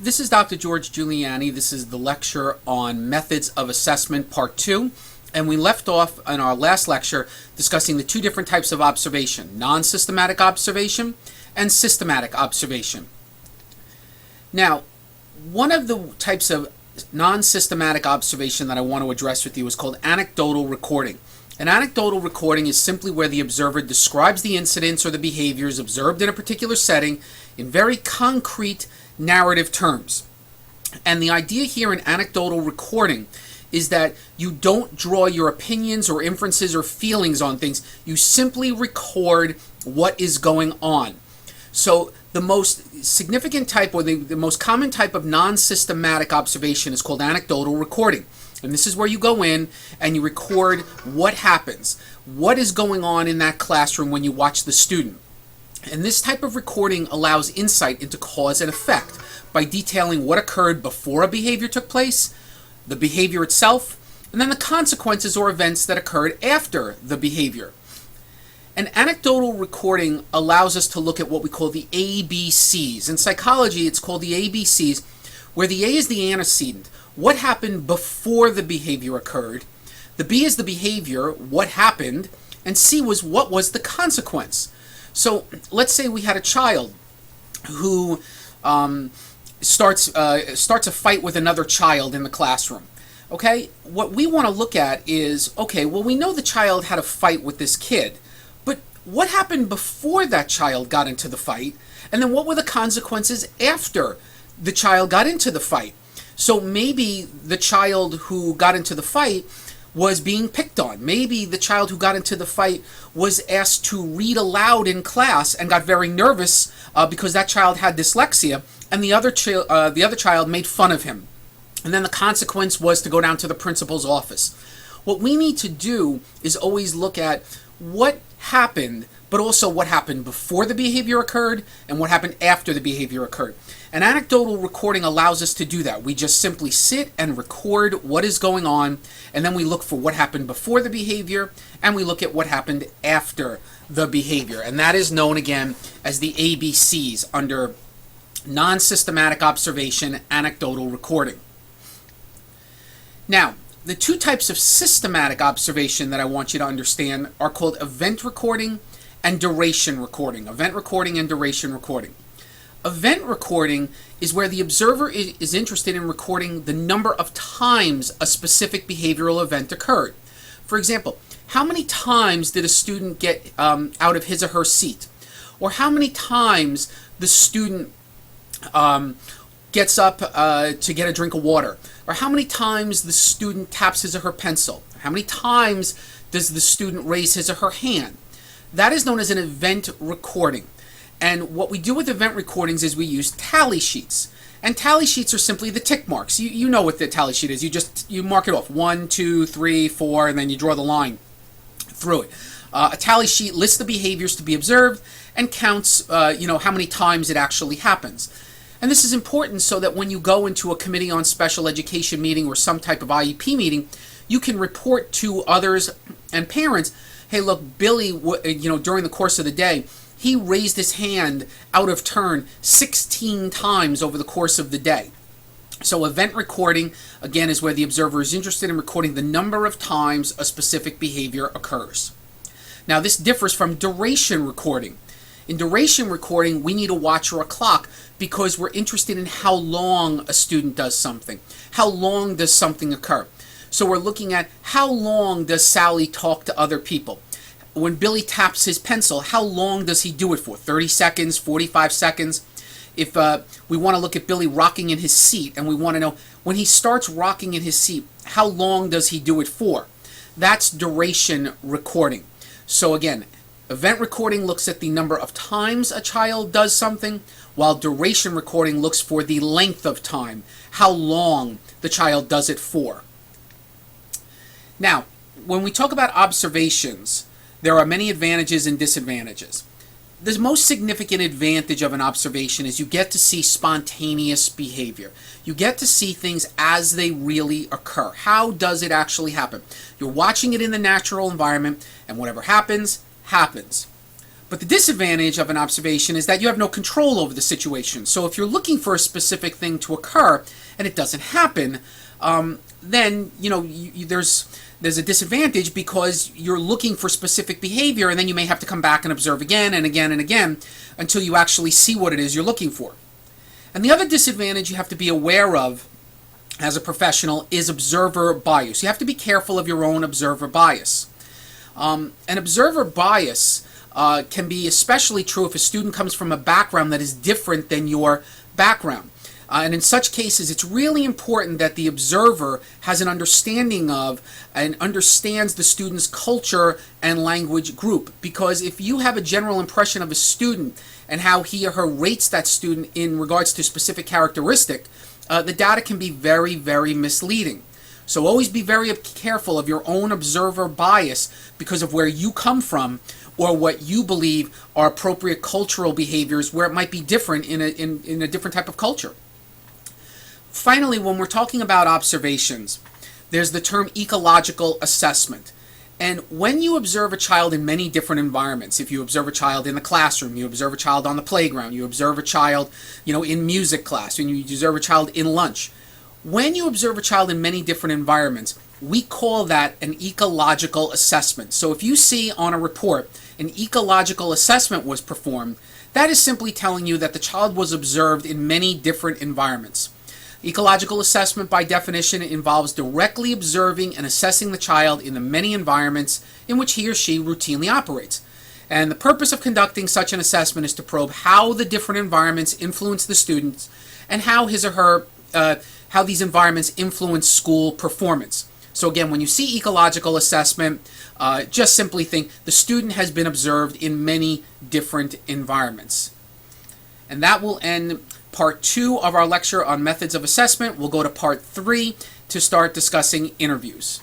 This is Dr. George Giuliani. This is the lecture on Methods of Assessment, Part 2. And we left off in our last lecture discussing the two different types of observation, non-systematic observation and systematic observation. Now, one of the types of non-systematic observation that I want to address with you is called anecdotal recording. An anecdotal recording is simply where the observer describes the incidents or the behaviors observed in a particular setting in very concrete narrative terms. And the idea here in anecdotal recording is that you don't draw your opinions or inferences or feelings on things. You simply record what is going on. So the most significant type, or the most common type of non-systematic observation is called anecdotal recording. And this is where you go in and you record what happens, what is going on in that classroom when you watch the student. And this type of recording allows insight into cause and effect by detailing what occurred before a behavior took place, the behavior itself, and then the consequences or events that occurred after the behavior. An anecdotal recording allows us to look at what we call the ABCs. In psychology, it's called the ABCs, where the A is the antecedent, what happened before the behavior occurred, the B is the behavior, what happened, and C was what was the consequence. So let's say we had a child who starts a fight with another child in the classroom. Okay, what we want to look at is, okay, well, we know the child had a fight with this kid, but what happened before that child got into the fight, and then what were the consequences after the child got into the fight? So maybe the child who got into the fight was being picked on. Maybe the child who got into the fight was asked to read aloud in class and got very nervous because that child had dyslexia, and the other child made fun of him. And then the consequence was to go down to the principal's office. What we need to do is always look at what happened, but also what happened before the behavior occurred and what happened after the behavior occurred. An anecdotal recording allows us to do that. We just simply sit and record what is going on, and then we look for what happened before the behavior, and we look at what happened after the behavior. And that is known again as the ABCs under non-systematic observation, anecdotal recording. Now, the two types of systematic observation that I want you to understand are called event recording and duration recording. Event recording and duration recording. Event recording is where the observer is interested in recording the number of times a specific behavioral event occurred. For example, how many times did a student get out of his or her seat? Or how many times the student gets up to get a drink of water? Or how many times the student taps his or her pencil? How many times does the student raise his or her hand? That is known as an event recording. And what we do with event recordings is we use tally sheets. And tally sheets are simply the tick marks. You know what the tally sheet is. You mark it off. 1, 2, 3, 4, and then you draw the line through it. A tally sheet lists the behaviors to be observed and counts how many times it actually happens. And this is important so that when you go into a committee on special education meeting or some type of IEP meeting, you can report to others and parents, hey, look, Billy, during the course of the day, he raised his hand out of turn 16 times over the course of the day. So event recording, again, is where the observer is interested in recording the number of times a specific behavior occurs. Now, this differs from duration recording. In duration recording, we need a watch or a clock because we're interested in how long a student does something. How long does something occur? So we're looking at how long does Sally talk to other people? When Billy taps his pencil, how long does he do it for? 30 seconds, 45 seconds? If we want to look at Billy rocking in his seat and we want to know when he starts rocking in his seat, how long does he do it for? That's duration recording. So again, event recording looks at the number of times a child does something, while duration recording looks for the length of time, how long the child does it for. Now, when we talk about observations, there are many advantages and disadvantages. The most significant advantage of an observation is you get to see spontaneous behavior. You get to see things as they really occur. How does it actually happen? You're watching it in the natural environment, and whatever happens, happens. But the disadvantage of an observation is that you have no control over the situation. So if you're looking for a specific thing to occur and it doesn't happen, then there's a disadvantage because you're looking for specific behavior, and then you may have to come back and observe again and again and again until you actually see what it is you're looking for. And the other disadvantage you have to be aware of as a professional is observer bias. You have to be careful of your own observer bias. An observer bias can be especially true if a student comes from a background that is different than your background. And in such cases, it's really important that the observer has an understanding of and understands the student's culture and language group. Because if you have a general impression of a student and how he or her rates that student in regards to specific characteristic, the data can be very, very misleading. So always be very careful of your own observer bias because of where you come from or what you believe are appropriate cultural behaviors where it might be different in a different type of culture. Finally, when we're talking about observations, there's the term ecological assessment. And when you observe a child in many different environments, if you observe a child in the classroom, you observe a child on the playground, you observe a child, in music class, and you observe a child in lunch. When you observe a child in many different environments, we call that an ecological assessment. So if you see on a report an ecological assessment was performed, that is simply telling you that the child was observed in many different environments. Ecological assessment, by definition, involves directly observing and assessing the child in the many environments in which he or she routinely operates. And the purpose of conducting such an assessment is to probe how the different environments influence the students and how how these environments influence school performance. So again, when you see ecological assessment, just simply think the student has been observed in many different environments. And that will end part 2 of our lecture on methods of assessment. We'll go to part 3 to start discussing interviews.